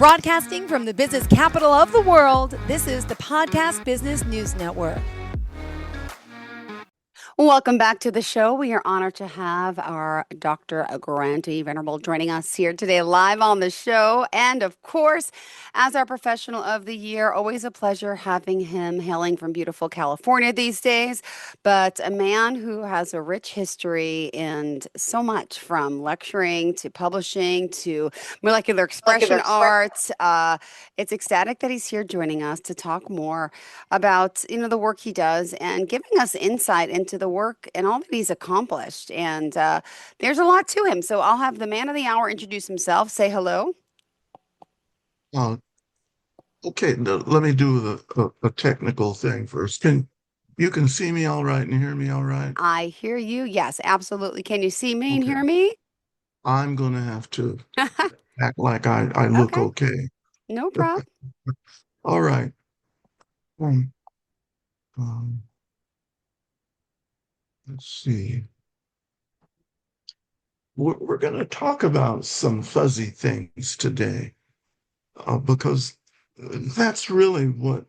Broadcasting from the business capital of the world, this is the Podcast Business News Network. Welcome back to the show. We are honored to have our Dr. Granty Venerable joining us here today live on the show. And of course, as our professional of the year, always a pleasure having him hailing from beautiful California these days. But a man who has a rich history and so much from lecturing to publishing to molecular expression arts. It's ecstatic that he's here joining us to talk more about the work he does and giving us insight into the work and all that he's accomplished. And there's a lot to him. So I'll have the man of the hour introduce himself. Say hello. Uh, okay, let me do a technical thing first. You can see me all right and hear me all right? I hear you. Yes, absolutely. Can you see me and Okay. hear me? I'm going to have to act like I look okay. No problem. All right. Um, let's see. We're going to talk about some fuzzy things today because that's really what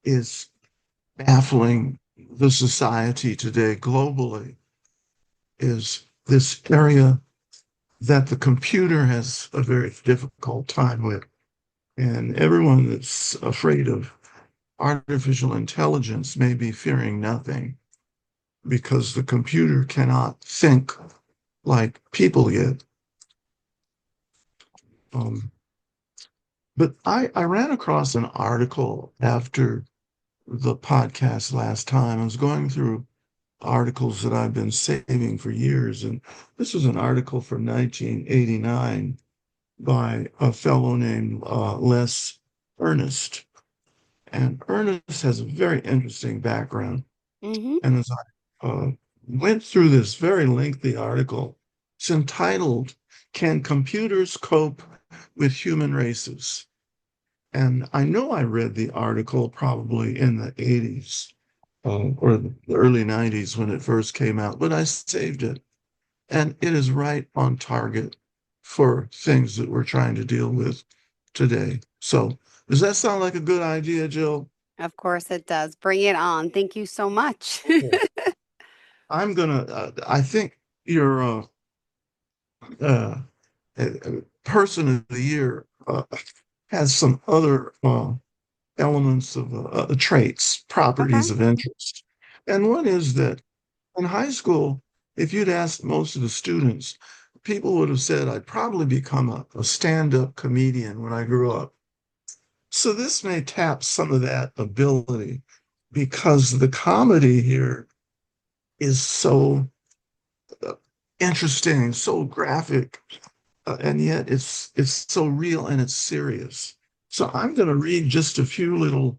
is baffling the society today globally, is this area that the computer has a very difficult time with. And everyone that's afraid of artificial intelligence may be fearing nothing because the computer cannot think like people yet. But I ran across an article after the podcast last time. I was going through articles that I've been saving for years, and this was an article from 1989 by a fellow named Les Ernest. And Ernest has a very interesting background. Mm-hmm. And as I went through this very lengthy article, it's entitled, "Can Computers Cope with Human Races?" And I know I read the article probably in the 80s or the early 90s when it first came out, but I saved it. And it is right on target for things that we're trying to deal with today. So, does that sound like a good idea, Jill? Of course it does. Bring it on. Thank you so much. I think your person of the year has some other elements of traits, properties of interest. And one is that in high school, if you'd asked most of the students, people would have said, I'd probably become a stand-up comedian when I grew up. So this may tap some of that ability because the comedy here is so interesting, so graphic, and yet it's so real and it's serious. So I'm going to read just a few little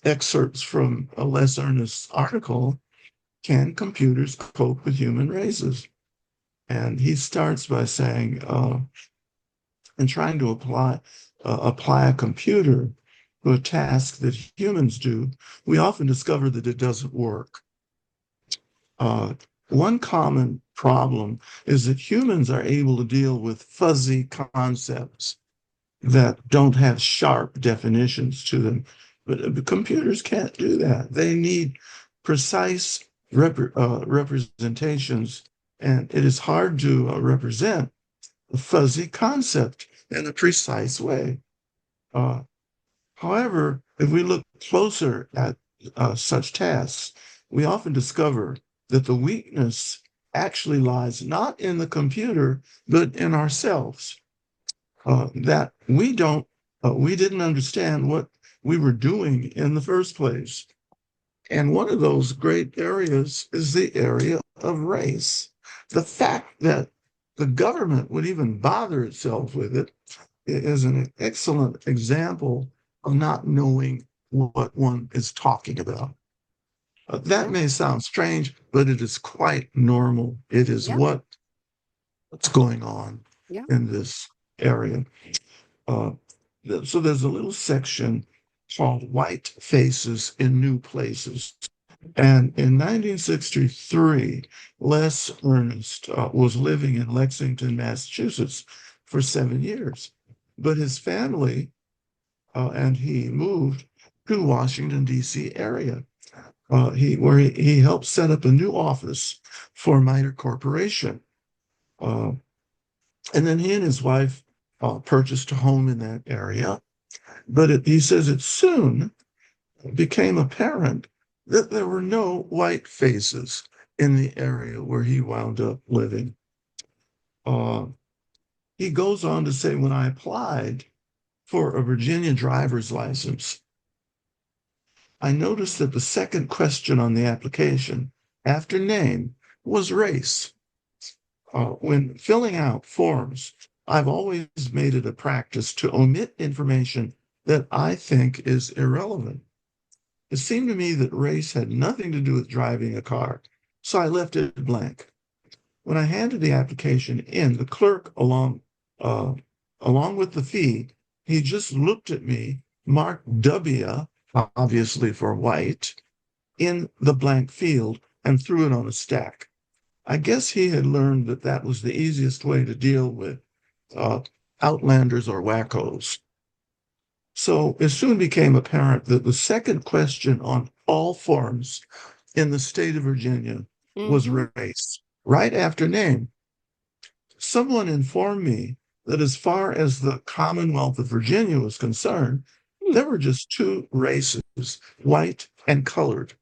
excerpts from a Les Ernest article, "Can Computers Cope with Human Races?" And he starts by saying, in trying to apply a computer to a task that humans do, we often discover that it doesn't work. One common problem is that humans are able to deal with fuzzy concepts that don't have sharp definitions to them. But computers can't do that. They need precise representations, and it is hard to represent a fuzzy concept in a precise way. However, if we look closer at such tasks, we often discover that the weakness actually lies not in the computer, but in ourselves. That we didn't understand what we were doing in the first place. And one of those great areas is the area of race. The fact that the government would even bother itself with it is an excellent example of not knowing what one is talking about. That may sound strange, but it is quite normal. It is what's going on in this area. So there's a little section called "White Faces in New Places." And in 1963, Les Ernest was living in Lexington, Massachusetts for 7 years. but his family and he moved to Washington, D.C. area. He helped set up a new office for Miter Corporation. Uh, and then he and his wife purchased a home in that area. But he says it soon became apparent that there were no white faces in the area where he wound up living. Uh, he goes on to say, when I applied for a Virginia driver's license, I noticed that the second question on the application after name was race. When filling out forms, I've always made it a practice to omit information that I think is irrelevant. It seemed to me that race had nothing to do with driving a car, so I left it blank. When I handed the application in, the clerk, along with the fee, he just looked at me, marked W, obviously for white, in the blank field, and threw it on a stack. I guess he had learned that that was the easiest way to deal with outlanders or wackos. So it soon became apparent that the second question on all forms in the state of Virginia was race, right after name. Someone informed me that as far as the Commonwealth of Virginia was concerned, there were just two races, white and colored.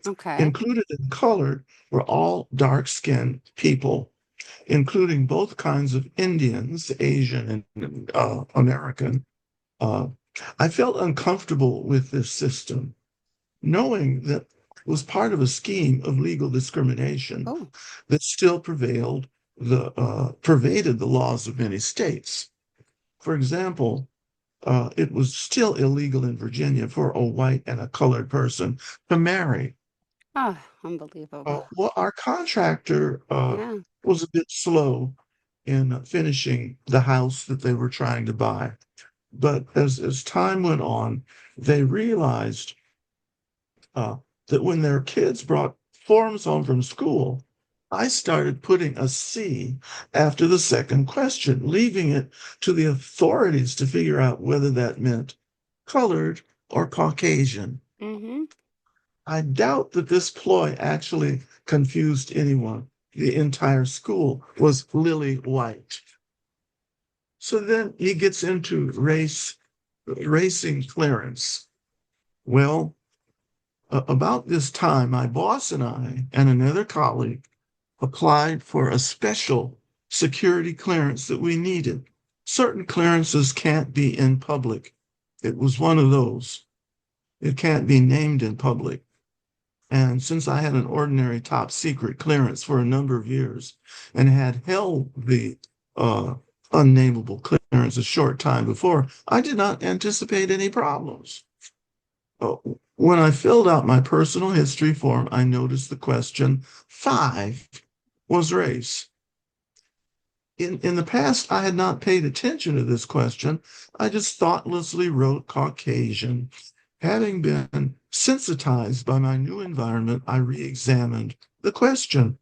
Okay. Included in colored were all dark-skinned people, including both kinds of Indians, Asian and American. I felt uncomfortable with this system, knowing that it was part of a scheme of legal discrimination that still pervaded the laws of many states. For example, it was still illegal in Virginia for a white and a colored person to marry. Oh, unbelievable. Well, our contractor Yeah. was a bit slow in finishing the house that they were trying to buy. But as time went on, they realized that when their kids brought forms home from school, I started putting a C after the second question, leaving it to the authorities to figure out whether that meant colored or Caucasian. Mm-hmm. I doubt that this ploy actually confused anyone. The entire school was lily white. So then he gets into racing clearance. Well, about this time, my boss and I and another colleague applied for a special security clearance that we needed. Certain clearances can't be in public. It was one of those. It can't be named in public. And since I had an ordinary top secret clearance for a number of years and had held the unnameable clearance a short time before, I did not anticipate any problems. When I filled out my personal history form, I noticed the question 5 was race. In the past, I had not paid attention to this question. I just thoughtlessly wrote Caucasian. Having been sensitized by my new environment, I re-examined the question.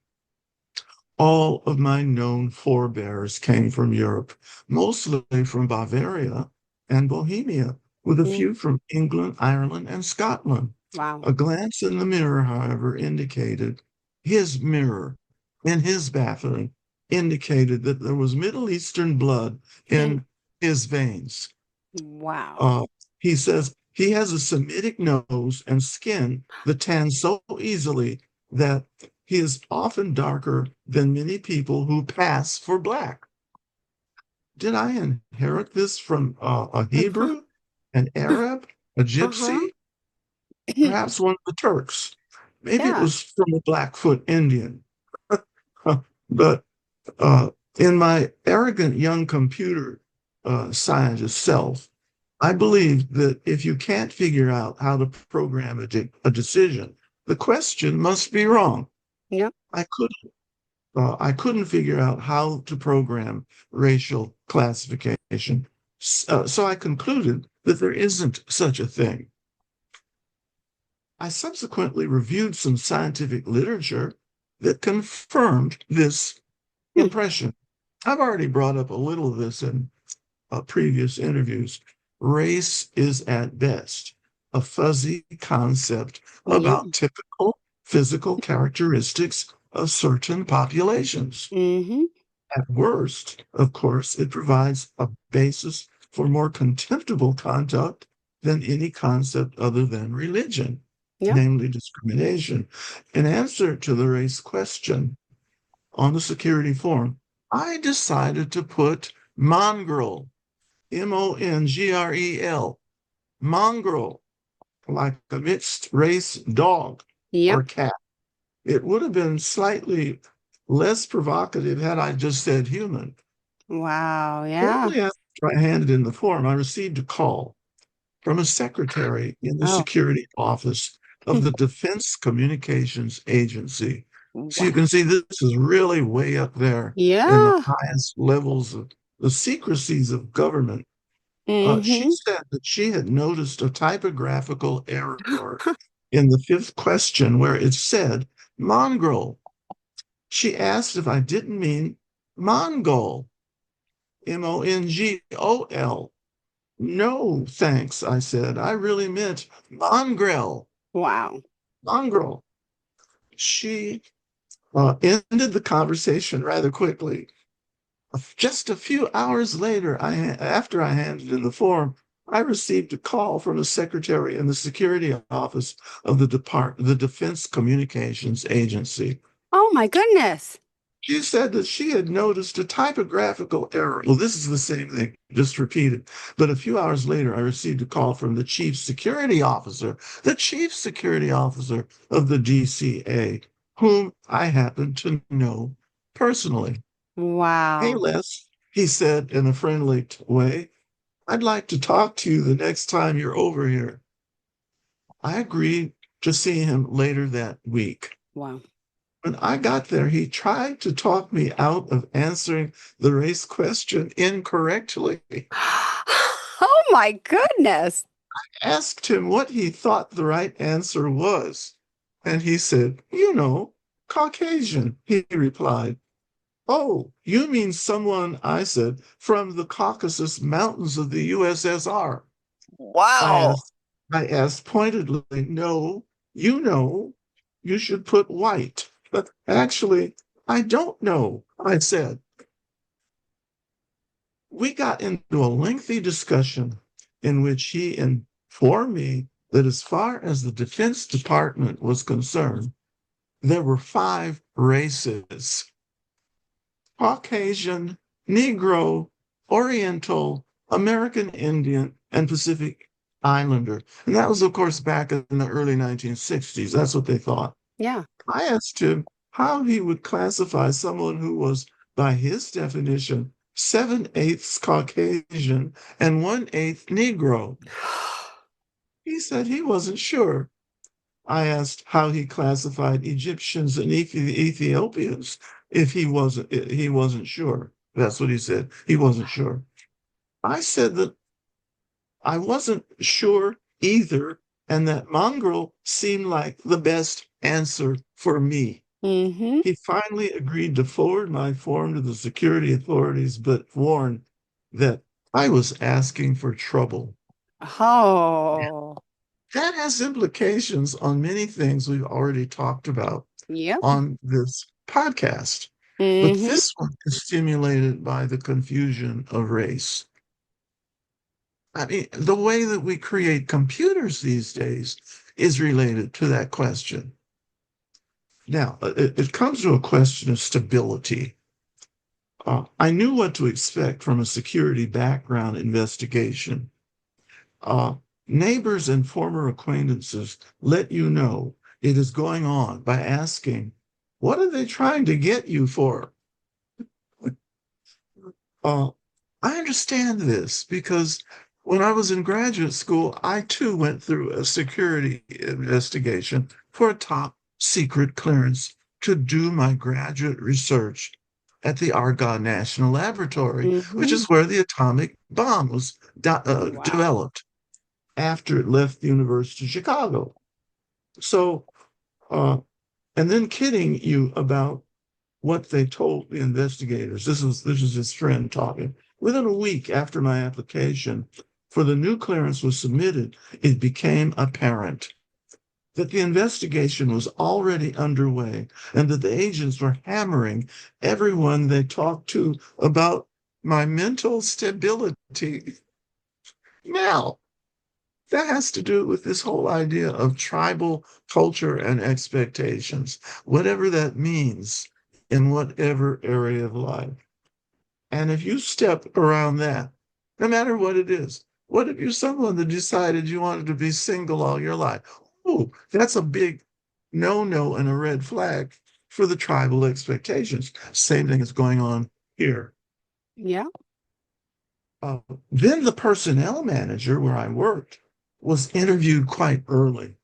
All of my known forebears came from Europe, mostly from Bavaria and Bohemia, with a few from England, Ireland, and Scotland. Wow. A glance in the mirror, however, indicated his mirror in his bathroom indicated that there was Middle Eastern blood in his veins. Wow. He says he has a Semitic nose and skin that tans so easily that he is often darker than many people who pass for black. Did I inherit this from a Hebrew, an Arab, a Gypsy, perhaps one of the Turks? Maybe it Yeah. was from a Blackfoot Indian. But in my arrogant young computer scientist self, I believe that if you can't figure out how to program a decision, the question must be wrong. Yep. I couldn't figure out how to program racial classification. So I concluded that there isn't such a thing. I subsequently reviewed some scientific literature that confirmed this impression. I've already brought up a little of this in previous interviews, race is at best a fuzzy concept Yeah. about typical physical characteristics of certain populations. Mm-hmm. At worst, of course, it provides a basis for more contemptible conduct than any concept other than religion, Yeah. namely discrimination. In answer to the race question on the security form, I decided to put mongrel, mongrel, mongrel, like a mixed race dog Yep. or cat. It would have been slightly less provocative had I just said human. Wow. Yeah. Shortly after I handed in the form, I received a call from a secretary in the Oh. security office of the Defense Communications Agency. So you Wow. can see this is really way up there in the Yeah. highest levels of the secrecies of government. She Mm-hmm. said that she had noticed a typographical error in the fifth question where it said mongrel. She asked if I didn't mean Mongol, Mongol. No, thanks, I said. I really meant mongrel, Wow. mongrel. She ended the conversation rather quickly. Just a few hours later, after I handed in the form, I received a call from a secretary in the security office of the Defense Communications Agency. Oh my goodness. She said that she had noticed a typographical error. Well, this is the same thing, just repeated. But a few hours later, I received a call from the the chief security officer of the DCA, whom I happen to know personally. Hey, Wow. Les, he said in a friendly way, I'd like to talk to you the next time you're over here. I agreed to see him later that week. Wow. When I got there, he tried to talk me out of answering the race question incorrectly. Oh my goodness. Asked him what he thought the right answer was. And he said, Caucasian, he replied. Oh, you mean someone, I said, from the Caucasus Mountains of the USSR. I Wow. asked, I asked pointedly, no, you know, you should put white. But actually, I don't know, I said. We got into a lengthy discussion in which he informed me that as far as the Defense Department was concerned, there were 5 races: Caucasian, Negro, Oriental, American Indian, and Pacific Islander. And that was, of course, back in the early 1960s. That's what they thought. Yeah. I asked him how he would classify someone who was, by his definition, 7/8 Caucasian and 1/8 Negro. He said he wasn't sure. I asked how he classified Egyptians and Ethiopians if he wasn't sure. That's what he said. He wasn't sure. I said that I wasn't sure either, and that mongrel seemed like the best answer for me. Mm-hmm. He finally agreed to forward my form to the security authorities, but warned that I was asking for trouble. Oh. That has implications on many things we've already talked about Yep. on this podcast. But Mm-hmm. this one is stimulated by the confusion of race. I mean, the way that we create computers these days is related to that question. Now, it comes to a question of stability. I knew what to expect from a security background investigation. Uh, Neighbors and former acquaintances let you know it is going on by asking, what are they trying to get you for? Uh, I understand this because when I was in graduate school, I too went through a security investigation for a top secret clearance to do my graduate research at the Argonne National Laboratory, which Mm-hmm. is where the atomic bomb was Wow. developed after it left the University of Chicago. So, uh, and then kidding you about what they told the investigators. This is his friend talking. Within a week after my application for the new clearance was submitted, it became apparent that the investigation was already underway and that the agents were hammering everyone they talked to about my mental stability. Now, that has to do with this whole idea of tribal culture and expectations, whatever that means in whatever area of life. And if you step around that, no matter what it is, what if you're someone that decided you wanted to be single all your life? Oh, that's a big no and a red flag for the tribal expectations. Same thing is going on here. Yeah. Uh, then the personnel manager where I worked was interviewed quite early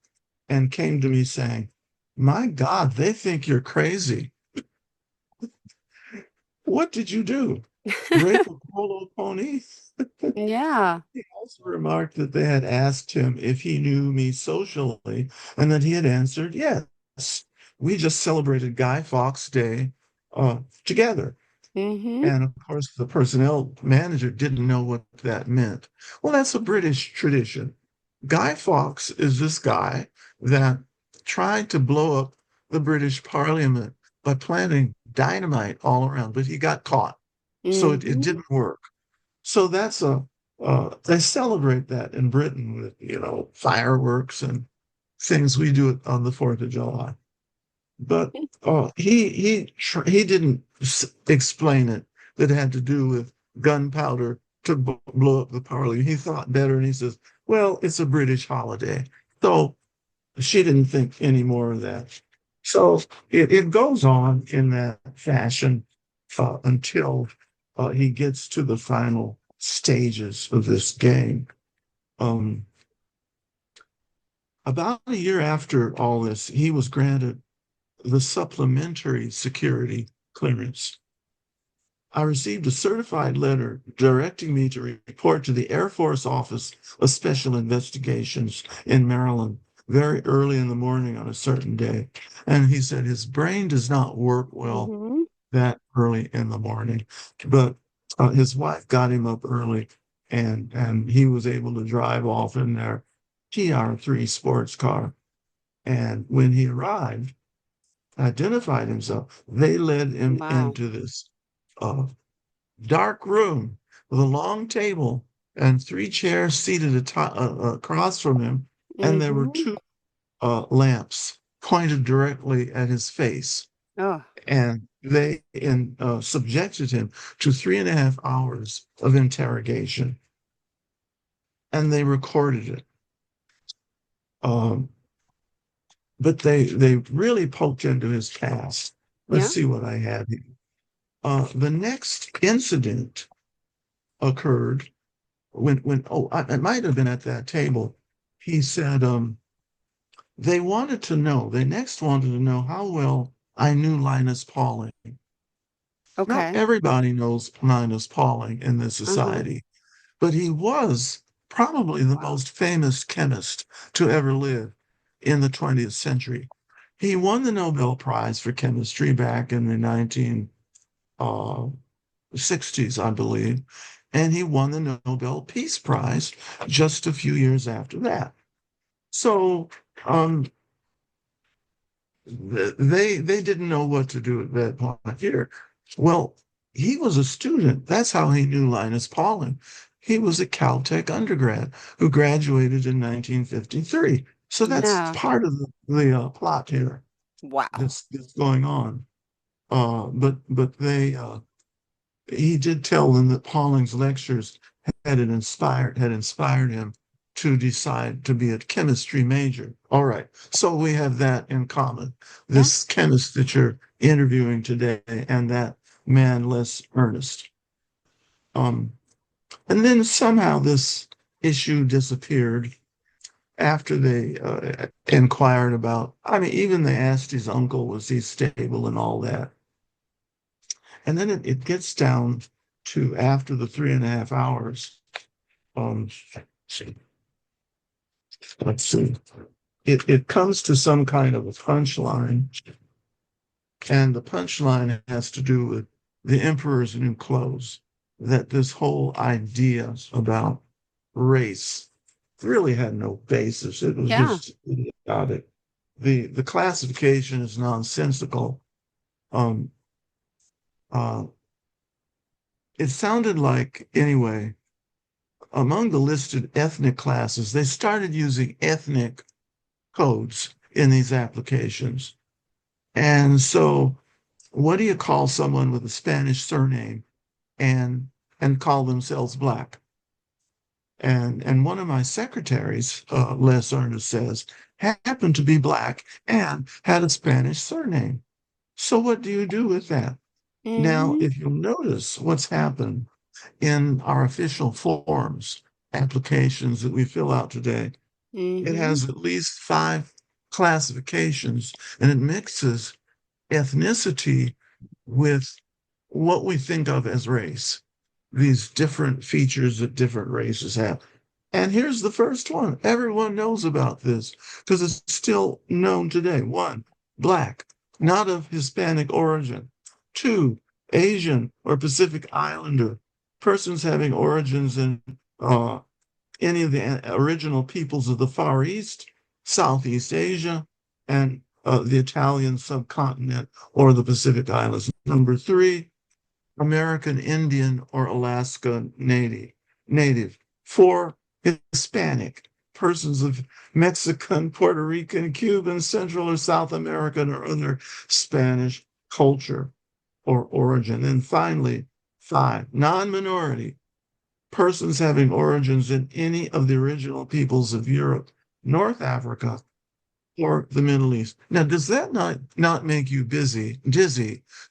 and came to me saying, "My God, they think you're crazy. What did you do? Rape a polo pony?" Yeah. He also remarked that they had asked him if he knew me socially and that he had answered yes. We just celebrated Guy Fawkes Day together. Mm-hmm. And of course, the personnel manager didn't know what that meant. Well, that's a British tradition. Guy Fawkes is this guy that tried to blow up the British Parliament by planting dynamite all around, but he got caught. So it Mm-hmm. didn't work. So that's they celebrate that in Britain with, fireworks and things we do it on the 4th of July. But he didn't explain it that it had to do with gunpowder to blow up the parliament. He thought better and he says, well, it's a British holiday. So she didn't think any more of that. So it goes on in that fashion until he gets to the final stages of this game. Um, about a year after all this, he was granted the supplementary security clearance. I received a certified letter directing me to report to the Air Force Office of Special Investigations in Maryland very early in the morning on a certain day. And he said his brain does not work well Mm-hmm. that early in the morning, but his wife got him up early and he was able to drive off in their TR3 sports car. And when he arrived, identified himself, they led him Wow. into this uh, dark room with a long table and three chairs seated across from him, and there were Mm-hmm. two lamps pointed directly at his face, Oh, and they subjected him to 3.5 hours of interrogation, and they recorded it. Um, but they really poked into his past. Let's yeah. see what I have here. The next incident occurred it might have been at that table. He said they next wanted to know how well I knew Linus Pauling. Not Okay. everybody knows Linus Pauling in this Uh-huh. society, but he was probably the Wow. most famous chemist to ever live in the 20th century. He won the Nobel Prize for chemistry back in the 1960s, I believe, and he won the Nobel Peace Prize just a few years after that. So um, they didn't know what to do at that point here. Well, he was a student. That's how he knew Linus Pauling. He was a Caltech undergrad who graduated in 1953. So that's Yeah. part of the plot here Wow. that's going on. But he did tell them that Pauling's lectures had inspired him to decide to be a chemistry major. All right, so we have that in common. Yeah. This chemist that you're interviewing today and that man less earnest. Um, and then somehow this issue disappeared after they inquired about. I mean, even they asked his uncle, was he stable and all that. And then it gets down to after the 3.5 hours. Um, let's see. It comes to some kind of a punchline, and the punchline has to do with the emperor's new clothes. that this whole idea about race really had no basis. It was Yeah. just idiotic. The classification is nonsensical. Um, uh, it sounded like, anyway, among the listed ethnic classes, they started using ethnic codes in these applications. And so, what do you call someone with a Spanish surname and call themselves Black? And one of my secretaries, Les Ernest says, happened to be Black and had a Spanish surname. So what do you do with that? Now, Mm-hmm. if you'll notice what's happened in our official forms, applications that we fill out today, it Mm-hmm. has at least 5 classifications, and it mixes ethnicity with what we think of as race, these different features that different races have. And here's the first one. Everyone knows about this because it's still known today. One, Black, not of Hispanic origin. Two, Asian or Pacific Islander, persons having origins in any of the original peoples of the Far East, Southeast Asia, and the Italian subcontinent or the Pacific Islands. Number three, American Indian or Alaska Native. Four, Hispanic, persons of Mexican, Puerto Rican, Cuban, Central or South American or other Spanish culture or origin. And finally, five, non-minority, persons having origins in any of the original peoples of Europe, North Africa, or the Middle East. Now, does that not make you dizzy,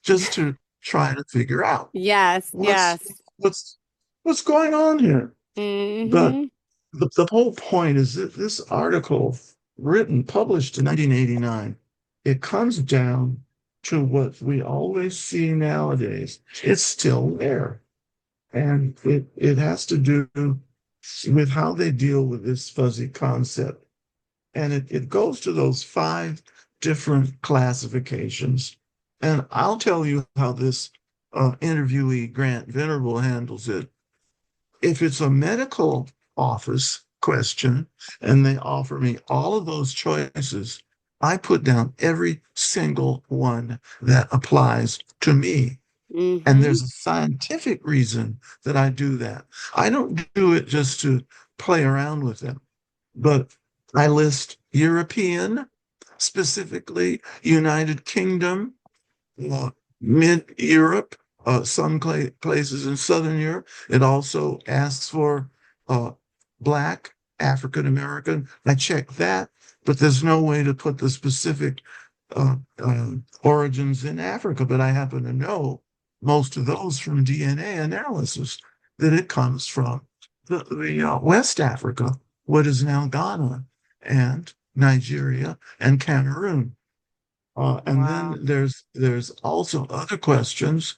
just to try to figure out Yes, what's yes. what's what's going on here? But Mm-hmm. the whole point is that this article, published in 1989, it comes down to what we always see nowadays. It's still there. And it has to do with how they deal with this fuzzy concept. And it goes to those 5 different classifications. And I'll tell you how this interviewee, Grant Venerable, handles it. If it's a medical office question and they offer me all of those choices, I put down every single one that applies to me. And Mm-hmm. there's a scientific reason that I do that. I don't do it just to play around with them, but I list European, specifically United Kingdom, mid Europe, some places in Southern Europe. It also asks for uh, Black, African American. I check that, but there's no way to put the specific origins in Africa. But I happen to know most of those from DNA analysis that it comes from the West Africa, what is now Ghana and Nigeria and Cameroon. And then Wow. there's also other questions.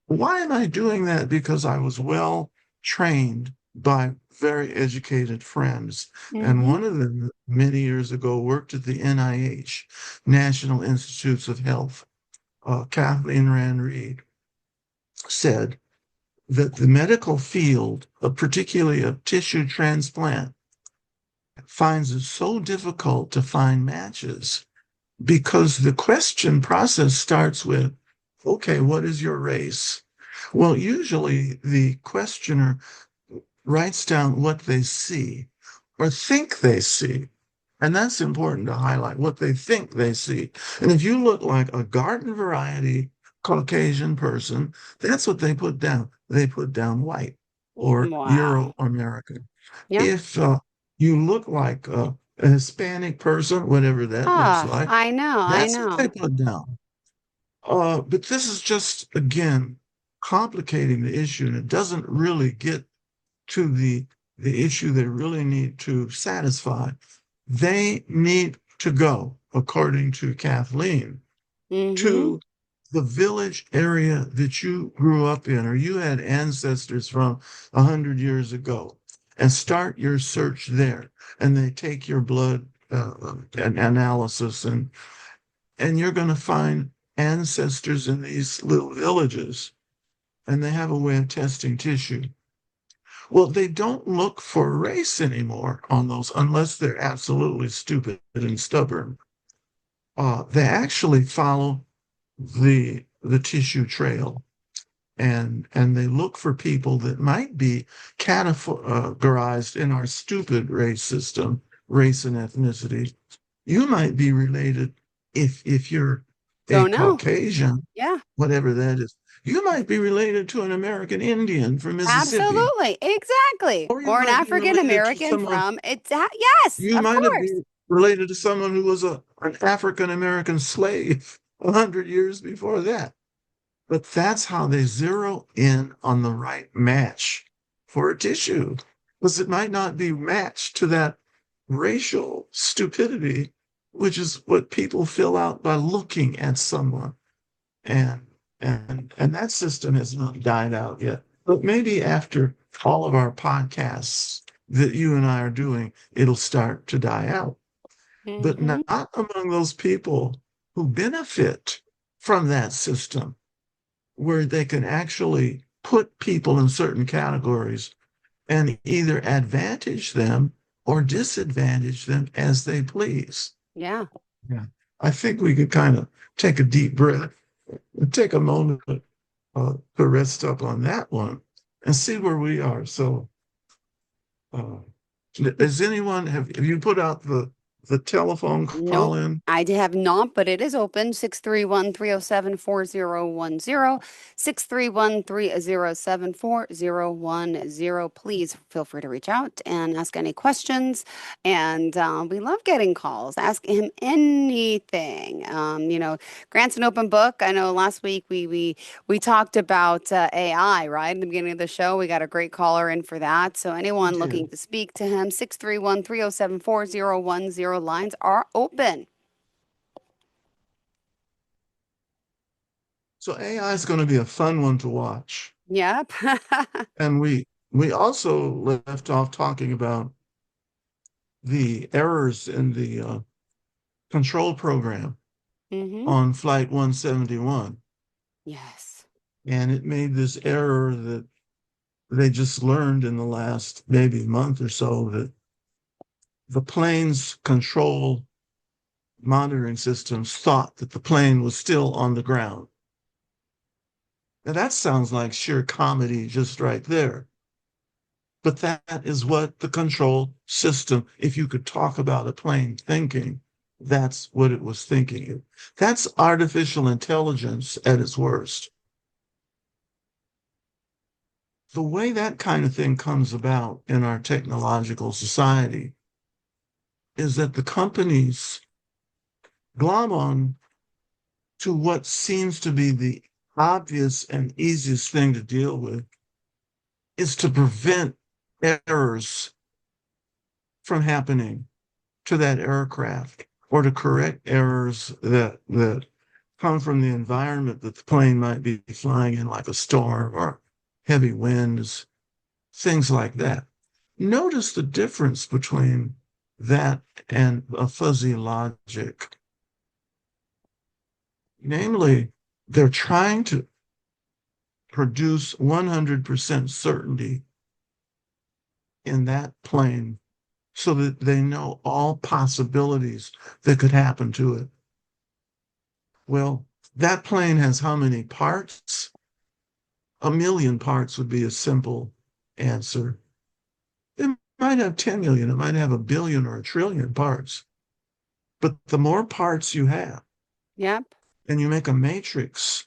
Why am I doing that? Because I was well trained by very educated friends. And Mm-hmm. one of them many years ago worked at the NIH, National Institutes of Health. Kathleen Rand Reed said that the medical field, particularly of tissue transplant, finds it so difficult to find matches because the question process starts with, okay, what is your race? Well, usually the questioner writes down what they see or think they see. And that's important to highlight what they think they see. And if you look like a garden variety Caucasian person, that's what they put down. They put down white or Wow. Euro American. Yeah. If you look like a Hispanic person, whatever that looks Ah, like, I know, I that's what they know. put down. But this is just, again, complicating the issue, and it doesn't really get to the issue they really need to satisfy. They need to go, according to Kathleen, Mm-hmm. to the village area that you grew up in or you had ancestors from 100 years ago and start your search there. And they take your blood analysis and you're going to find ancestors in these little villages and they have a way of testing tissue. Well, they don't look for race anymore on those unless they're absolutely stupid and stubborn. They actually follow the tissue trail, and they look for people that might be categorized in our stupid race system, race and ethnicity. You might be related if you're a Don't know. Caucasian, Yeah, whatever that is. You might be related to an American Indian from Mississippi, absolutely. Exactly. or you Or an might be African related to American someone. from yes, You of might have course. been related to someone who was an African American slave 100 years before that. But that's how they zero in on the right match for a tissue, because it might not be matched to that racial stupidity, which is what people fill out by looking at someone. And and that system has not died out yet. But maybe after all of our podcasts that you and I are doing, it'll start to die out. But Hmm. not among those people who benefit from that system, where they can actually put people in certain categories and either advantage them or disadvantage them as they please. Yeah. Yeah. I think we could kind of take a deep breath and take a moment to rest up on that one and see where we are. So, uh, does anyone have you put out the telephone call Nope. in? I have not, but it is open 631-307-4010, 631-307-4010. Please feel free to reach out and ask any questions. And we love getting calls. Ask him anything. Grant's an open book. I know last week we talked about AI, right? In the beginning of the show, we got a great caller in for that. So We anyone looking did. to speak to him, 631-307-4010 lines are open. So AI is going to be a fun one to watch. Yep. And we also left off talking about the errors in the control program Mm-hmm. on Flight 171. Yes. And it made this error that they just learned in the last maybe month or so, that the plane's control monitoring systems thought that the plane was still on the ground. Now that sounds like sheer comedy just right there. But that is what the control system, if you could talk about a plane thinking, that's what it was thinking. That's artificial intelligence at its worst. The way that kind of thing comes about in our technological society is that the companies glom on to what seems to be the obvious and easiest thing to deal with, is to prevent errors from happening to that aircraft, or to correct errors that come from the environment that the plane might be flying in, like a storm or heavy winds, things like that. Notice the difference between that and a fuzzy logic. Namely, they're trying to produce 100% certainty in that plane so that they know all possibilities that could happen to it. Well, that plane has how many parts? A million parts would be a simple answer. It might have 10 million, it might have a billion or a trillion parts. But the more parts you have, Yep. and you make a matrix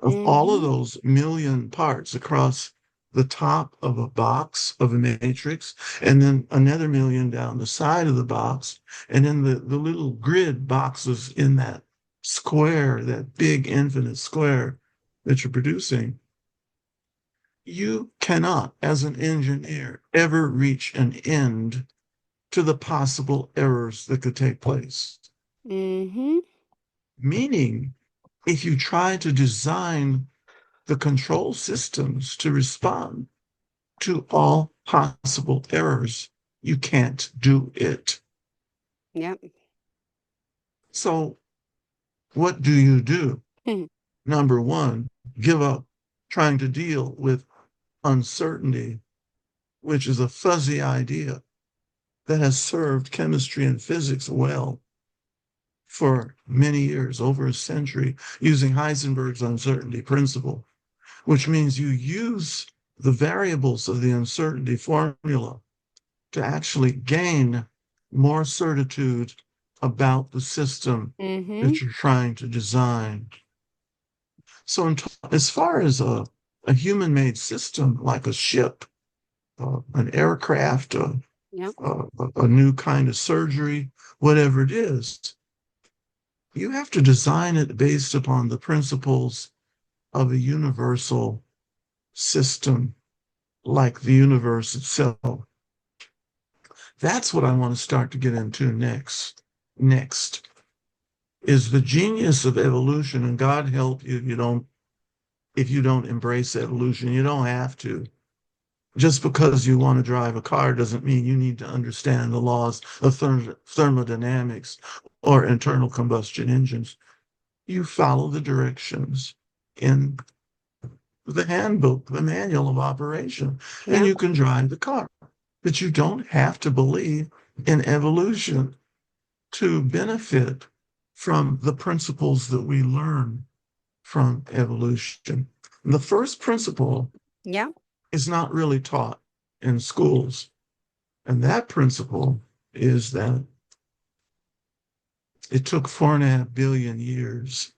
of all of Mm-hmm. those million parts across the top of a box of a matrix, and then another million down the side of the box, and then the little grid boxes in that square, that big infinite square that you're producing, you cannot, as an engineer, ever reach an end to the possible errors that could take place. Mm-hmm. Meaning, if you try to design the control systems to respond to all possible errors, you can't do it. Yep. So, what do you do? Number one, give up. trying to deal with uncertainty, which is a fuzzy idea that has served chemistry and physics well for many years, over a century, using Heisenberg's uncertainty principle, which means you use the variables of the uncertainty formula to actually gain more certitude about the system Mm-hmm. that you're trying to design. So, as far as a human made system like a ship, an aircraft, Yeah. a new kind of surgery, whatever it is, you have to design it based upon the principles of a universal system like the universe itself. That's what I want to start to get into next. Next is the genius of evolution, and God help you if you don't embrace evolution. You don't have to. Just because you want to drive a car doesn't mean you need to understand the laws of thermodynamics or internal combustion engines. You follow the directions in the handbook, the manual of operation, and Yeah. you can drive the car. But you don't have to believe in evolution to benefit from the principles that we learn from evolution. The first principle Yeah. is not really taught in schools. And that principle is that it took 4.5 billion years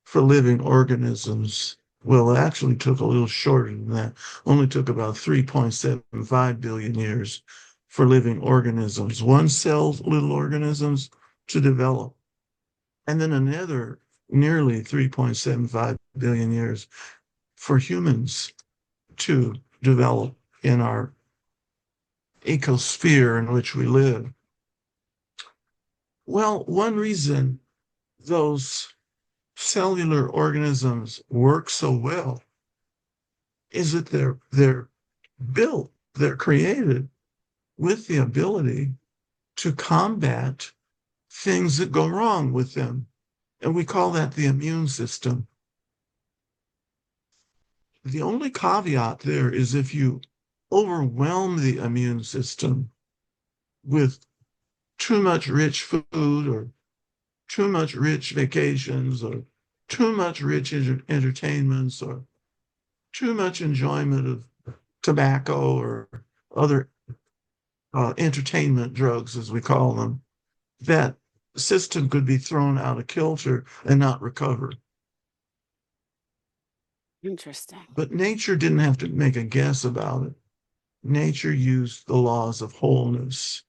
for living organisms. Well, it actually took a little shorter than that. Only took about 3.75 billion years for living organisms, one cell little organisms to develop. And then another nearly 3.75 billion years for humans to develop in our ecosphere in which we live. Well, one reason those cellular organisms work so well is that they're built, they're created with the ability to combat things that go wrong with them. And we call that the immune system. The only caveat there is if you overwhelm the immune system with too much rich food or too much rich vacations or too much rich entertainments or too much enjoyment of tobacco or other entertainment drugs, as we call them, that system could be thrown out of kilter and not recover. Interesting. But nature didn't have to make a guess about it. Nature used the laws of wholeness,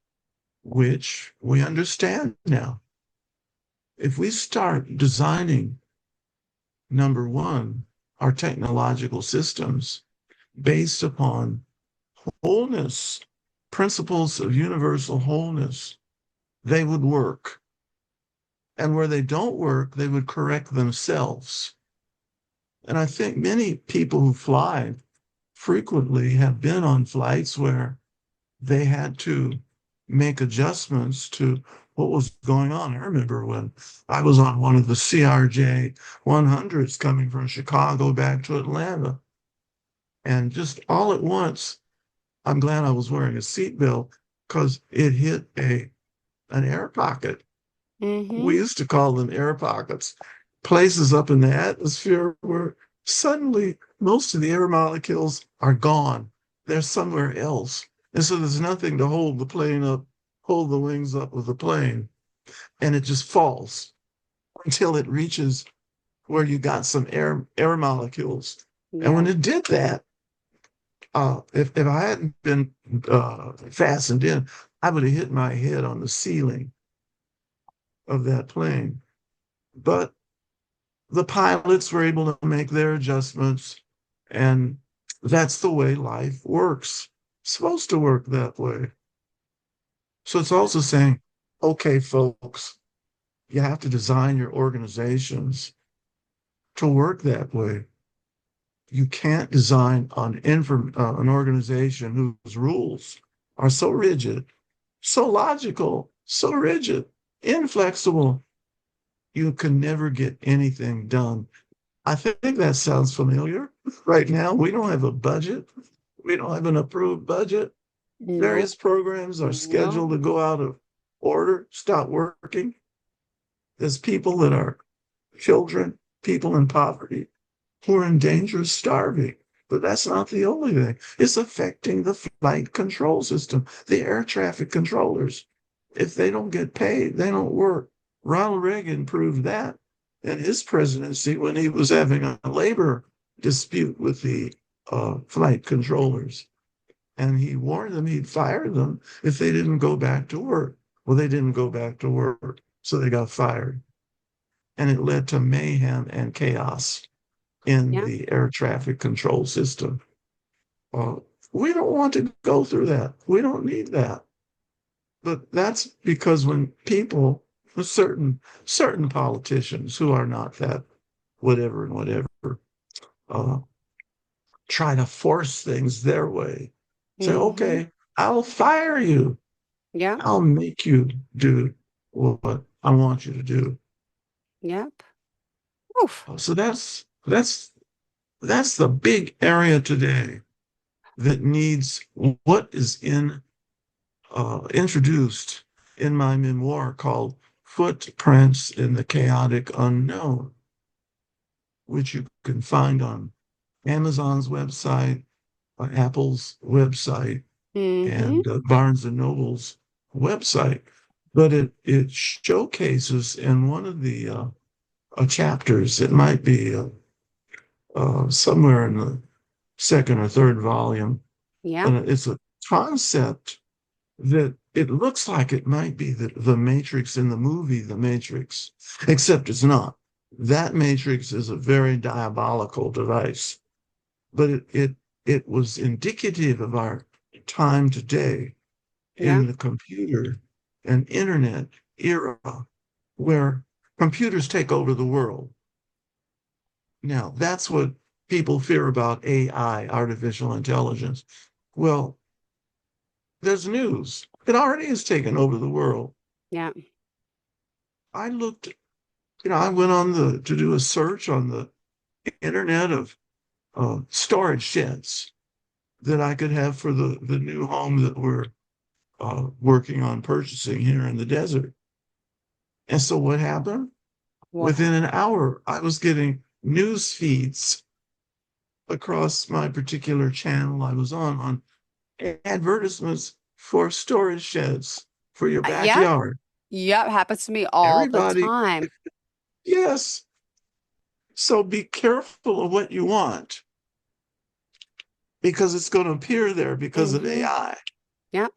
which we understand now. If we start designing, number one, our technological systems based upon wholeness, principles of universal wholeness, they would work. And where they don't work, they would correct themselves. And I think many people who fly frequently have been on flights where they had to make adjustments to what was going on. I remember when I was on one of the CRJ 100s coming from Chicago back to Atlanta. And just all at once, I'm glad I was wearing a seatbelt because it hit an air pocket. Mm-hmm. We used to call them air pockets, places up in the atmosphere where suddenly most of the air molecules are gone. They're somewhere else. And so there's nothing to hold the plane up, hold the wings up of the plane. And it just falls until it reaches where you got some air molecules. And when Yeah. it did that, if I hadn't been fastened in, I would have hit my head on the ceiling of that plane. But the pilots were able to make their adjustments, and that's the way life works. It's supposed to work that way. So it's also saying, okay, folks, you have to design your organizations to work that way. You can't design an organization whose rules are so rigid, so logical, so rigid, inflexible. You can never get anything done I think that sounds familiar. Right now, we don't have a budget. We don't have an approved budget. Nope. Various programs are scheduled No. to go out of order, stop working. There's people that are children, people in poverty who are in danger of starving. But that's not the only thing. It's affecting the flight control system, the air traffic controllers. If they don't get paid, they don't work. Ronald Reagan proved that in his presidency when he was having a labor dispute with the flight controllers. And he warned them he'd fire them if they didn't go back to work. Well, they didn't go back to work, so they got fired. And it led to mayhem and chaos in Yeah. the air traffic control system. Uh, we don't want to go through that. We don't need that. But that's because when people, certain politicians who are not that whatever and whatever, uh, try to force things their way, say, Mm-hmm. okay, I'll fire you. Yeah. I'll make you do what I want you to do. Yep. Oof. So that's the big area today that needs what is introduced in my memoir called Footprints in the Chaotic Unknown, which you can find on Amazon's website, Apple's website, Mm-hmm. and Barnes and Noble's website. But it showcases in one of the chapters, it might be somewhere in the second or third volume, Yeah. and it's a concept that it looks like it might be the Matrix in the movie The Matrix, except it's not. That Matrix is a very diabolical device, but it was indicative of our time today Yeah. in the computer and internet era where computers take over the world. Now, that's what people fear about AI, artificial intelligence. Well, there's news. It already has taken over the world. Yeah. I looked, I went on to do a search on the internet of storage sheds that I could have for the new home that we're working on purchasing here in the desert. And so what happened? What? Within an hour, I was getting news feeds across my particular channel I was on advertisements for storage sheds for your Yep. backyard. Yep. Happens to me all the Everybody, time. yes. So be careful of what you want because it's going to appear there because of Mm-hmm. AI. Yep.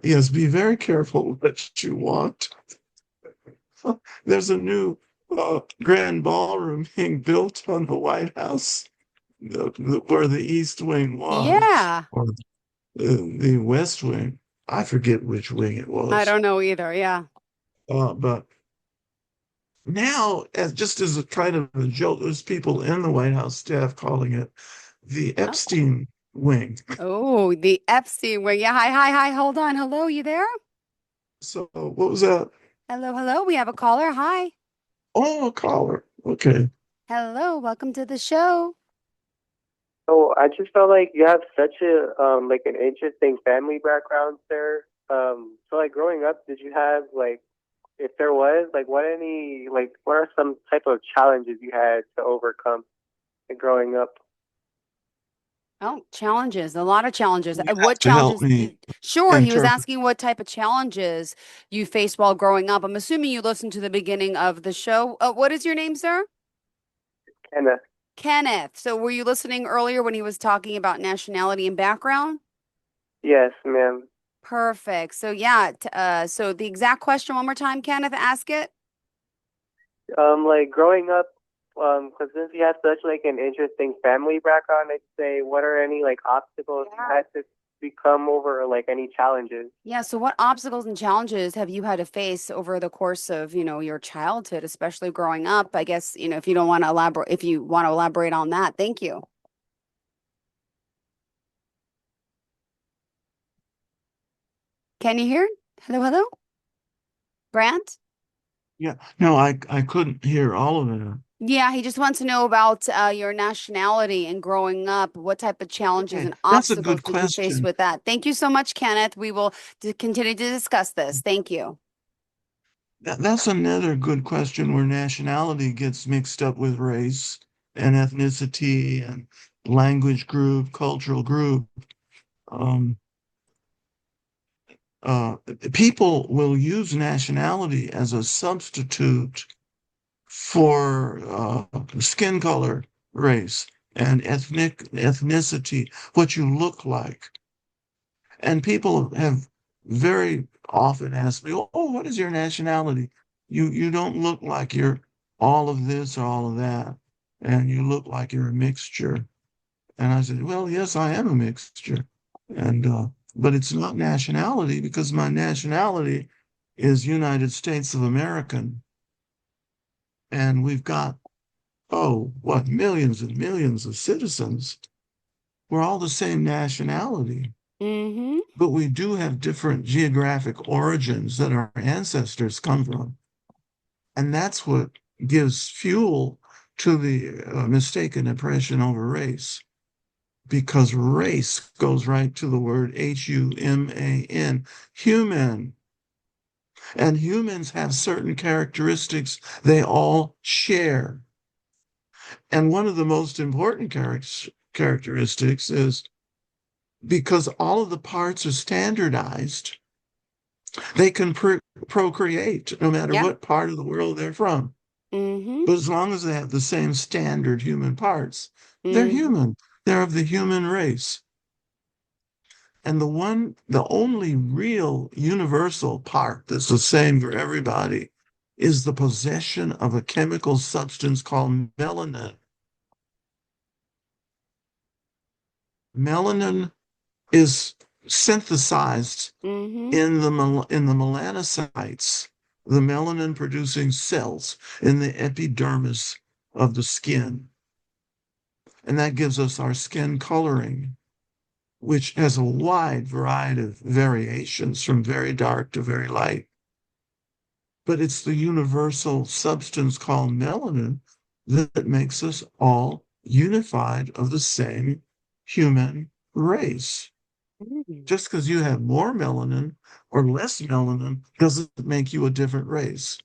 Yes, be very careful what you want. There's a new grand ballroom being built on the White House, where the East Wing was, Yeah. or the West Wing. I forget which wing it I was. don't know either. Yeah. But now, just as a kind of a joke, there's people in the White House staff calling it the Oh. Epstein wing. Oh, the Epstein wing. Yeah. Hi. Hi. Hi. Hold on. Hello. You there? So what was that? Hello. Hello. We have a caller. Hi. Oh, a caller. Okay. Hello. Welcome to the show. So I just felt like you have such a like an interesting family background there. So like growing up, did you have like if there was like what are some type of challenges you had to overcome growing up? Oh, challenges, a lot of challenges. You have What to help challenges? me Sure, he was interpret. asking what type of challenges you faced while growing up. I'm assuming you listened to the beginning of the show. What is your name, sir? And Kenneth. So were you listening earlier when he was talking about nationality and background? yes, ma'am. Perfect. So yeah, so the exact question one more time, Kenneth, ask it. Like growing up, because since you have such like an interesting family background, I'd say what are any like obstacles you had to become over, or like any challenges? Yeah, so what obstacles and challenges have you had to face over the course of, your childhood, especially growing up? I guess, if you don't want to elaborate, if you want to elaborate on that, thank you. Can you hear? Hello, hello? Grant? Yeah. No, I couldn't hear all of it. Yeah, he just wants to know about your nationality and growing up. What type of challenges Okay, and that's a obstacles good did you face question. with that? Thank you so much, Kenneth. We will continue to discuss this. Thank you. That's another good question where nationality gets mixed up with race and ethnicity and language group, cultural group. Um, uh, People will use nationality as a substitute for skin color, race, and ethnicity, what you look like. And people have very often asked me, "Oh, what is your nationality? You don't look like you're all of this or all of that, and you look like you're a mixture." And I said, "Well, yes, I am a mixture, and but it's not nationality because my nationality is United States of American, and we've got what millions and millions of citizens. We're all the same nationality." Mm-hmm. But we do have different geographic origins that our ancestors come from. And that's what gives fuel to the mistaken impression over race, because race goes right to the word human, human. And humans have certain characteristics they all share. And one of the most important characteristics is because all of the parts are standardized, they can procreate no matter Yeah. what part of the world they're from. Mm-hmm. But as long as they have the same standard human parts, they're Mm-hmm. human. They're of the human race. And the only real universal part that's the same for everybody is the possession of a chemical substance called melanin. Melanin is synthesized Mm-hmm. in the melanocytes, the melanin producing cells in the epidermis of the skin. And that gives us our skin coloring, which has a wide variety of variations from very dark to very light. But it's the universal substance called melanin that makes us all unified of the same human race. Mm-hmm. Just because you have more melanin or less melanin doesn't make you a different race.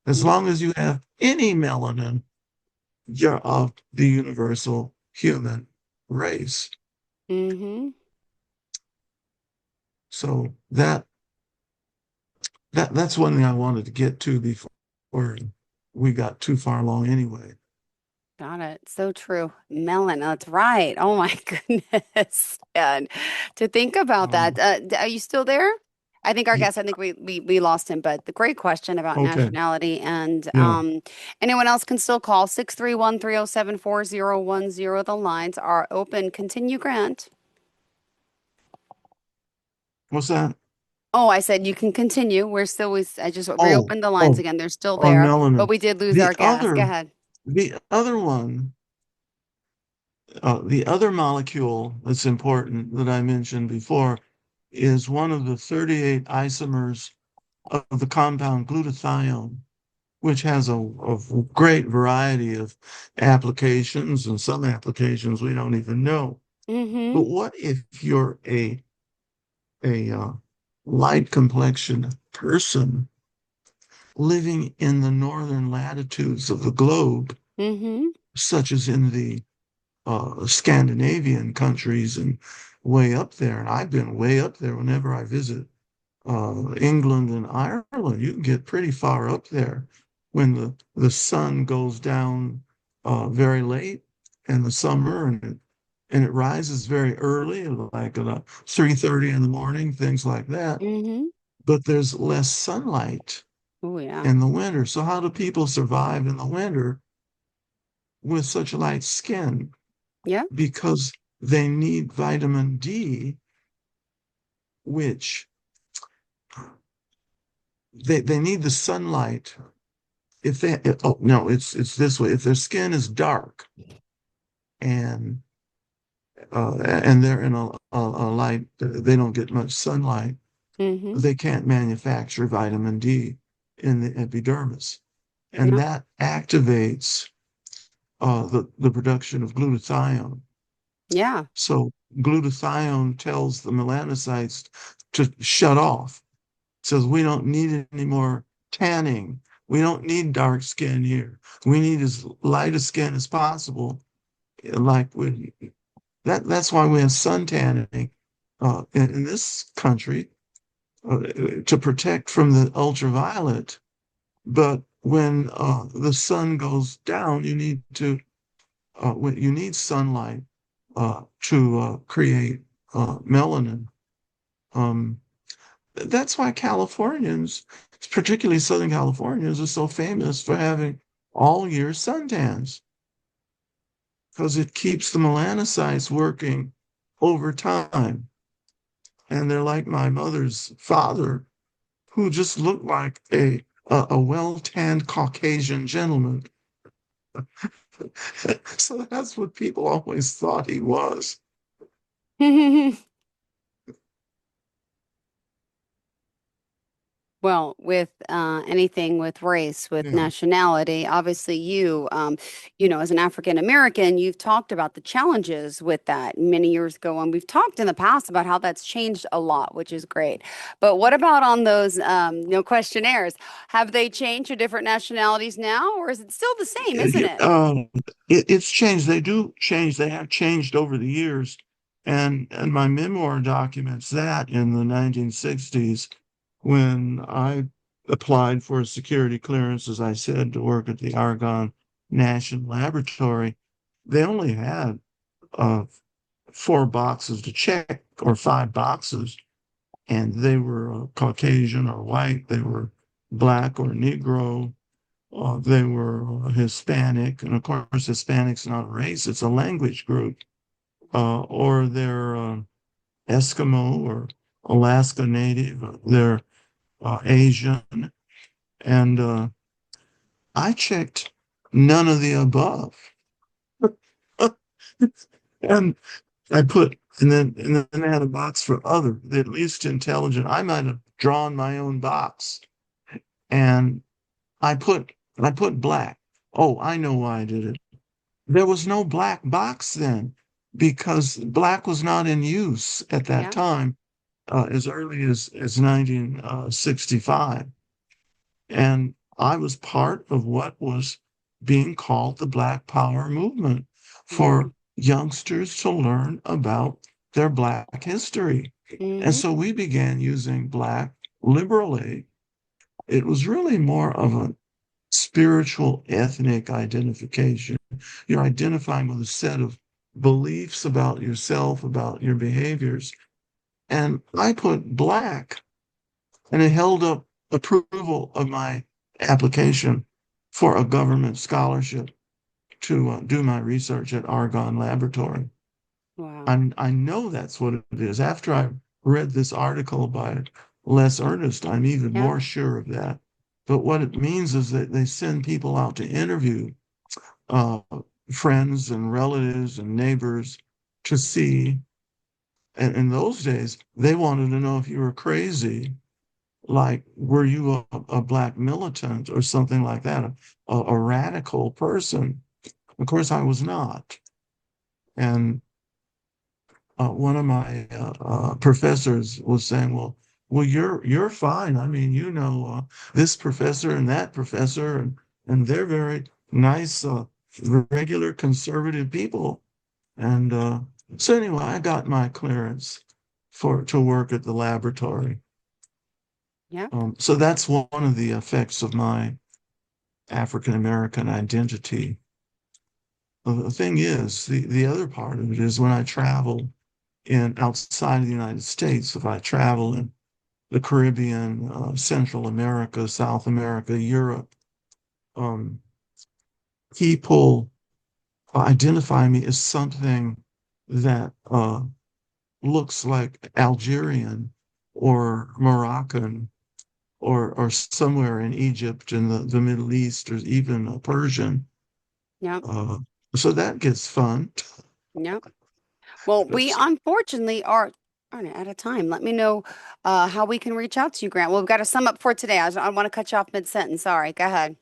As long as you have any melanin, you're of the universal human race. Mm-hmm. So that's one thing I wanted to get to before we got too far along anyway. Got it. So true. Melon. That's right. Oh my goodness. And to think about that, Um, are you still there? I think our y- guest, I think we lost him, but the great question about okay, nationality and yeah. anyone else can still call 631-307-4010. The lines are open. Continue, Grant. What's that? Oh, I said you can continue. I just Oh, reopened the lines oh, again. They're still on there, but melanin. we did lose The our guest. Go other, ahead. the other one, the other molecule that's important that I mentioned before is one of the 38 isomers of the compound glutathione, which has a great variety of applications, and some applications we don't even know. Mm-hmm. But what if you're a light complexion person living in the northern latitudes of the globe, Mm-hmm. such as in the Scandinavian countries and way up there? And I've been way up there whenever I visit England and Ireland. You can get pretty far up there when the sun goes down very late in the summer, and it rises very early, like at 3:30 in the morning, things like that. Mm-hmm. But there's less sunlight Oh yeah. in the winter. So how do people survive in the winter with such light skin? Yeah. Because they need vitamin D, which they need the sunlight. If they oh no, it's this way. If their skin is dark and they're in a light, they don't get much sunlight, Mm-hmm. they can't manufacture vitamin D in the epidermis. And Yeah. that activates the production of glutathione. Yeah. So glutathione tells the melanocytes to shut off. Says we don't need any more tanning. We don't need dark skin here. We need as light a skin as possible. Like that's why we have sun tanning in this country to protect from the ultraviolet. But when the sun goes down, you need sunlight to create melanin. Um, that's why Californians, particularly Southern Californians, are so famous for having all year suntans because it keeps the melanocytes working over time. And they're like my mother's father, who just looked like a well-tanned Caucasian gentleman. So that's what people always thought he was. Well, with anything with race, with Yeah. nationality, obviously as an African American, you've talked about the challenges with that many years ago, and we've talked in the past about how that's changed a lot, which is great. But what about on those, questionnaires? Have they changed to different nationalities now, or is it still the same, isn't It, it? it's changed. They do change. They have changed over the years. And my memoir documents that in the 1960s, when I applied for a security clearance, as I said, to work at the Argonne National Laboratory, they only had uh, 4 boxes to check or 5 boxes, and they were Caucasian or white, they were black or Negro, they were Hispanic, and of course, Hispanic's not a race, it's a language group, or they're Eskimo or Alaska Native, they're Asian. And I checked none of the above. And and then I had a box for other, the least intelligent. I might have drawn my own box. And I put black. Oh, I know why I did it. There was no black box then because black was not in use at that Yeah. time, as early as 1965. And I was part of what was being called the Black Power movement Yeah. for youngsters to learn about their Black history. And Hmm. so we began using Black liberally. It was really more of a spiritual ethnic identification. You're identifying with a set of beliefs about yourself, about your behaviors. And I put Black, and it held up approval of my application for a government scholarship to do my research at Argonne Laboratory. Wow. I know that's what it is. After I read this article by Les Ernest, I'm even Yeah. more sure of that. But what it means is that they send people out to interview uh, friends and relatives and neighbors to see. And in those days, they wanted to know if you were crazy, like were you a black militant or something like that, a radical person. Of course, I was not. And one of my professors was saying, well, you're fine. I mean, this professor and that professor, and they're very nice, regular conservative people. And so anyway, I got my clearance to work at the laboratory. Yeah. So that's one of the effects of my African American identity. The thing is, the other part of it is when I travel in outside of the United States, if I travel in the Caribbean, Central America, South America, Europe, um, people identify me as something that looks like Algerian or Moroccan or somewhere in Egypt in the Middle East or even Persian. Yeah. Uh, so that gets fun. Yeah. Well, we That's unfortunately are out of time. Let me know how we can reach out to you, Grant. Well, we've got to sum up for today. I want to cut you off mid-sentence. Sorry. Go ahead.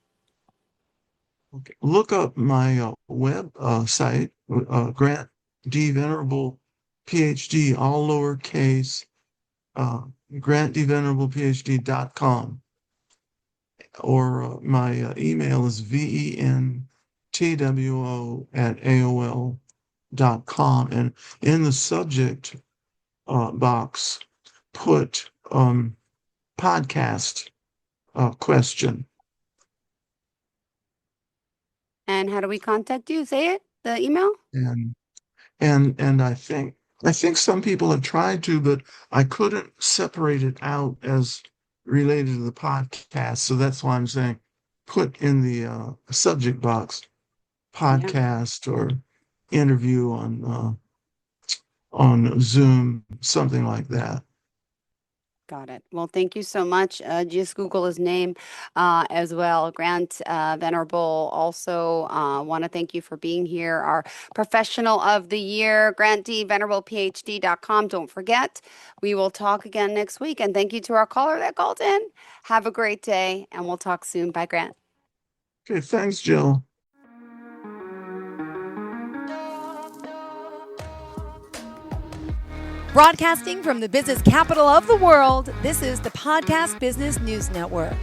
Okay. Look up my web site, Grant D. Venerable, PhD, all lowercase, grantdvenerablephd.com. Or my email is ventwo@aol.com. And in the subject box, put podcast question. And how do we contact you? Say it, the email? And I think some people have tried to, but I couldn't separate it out as related to the podcast. So that's why I'm saying put in the subject box Yeah. podcast or interview on Zoom, something like that. Got it. Well, thank you so much. Just Google his name as well. Grant Venerable. Also, want to thank you for being here. Our professional of the year, GrantDVenerablePhD.com. Don't forget, we will talk again next week. And thank you to our caller that called in. Have a great day, and we'll talk soon. Bye, Grant. Okay, thanks, Jill. Broadcasting from the business capital of the world, this is the Podcast Business News Network.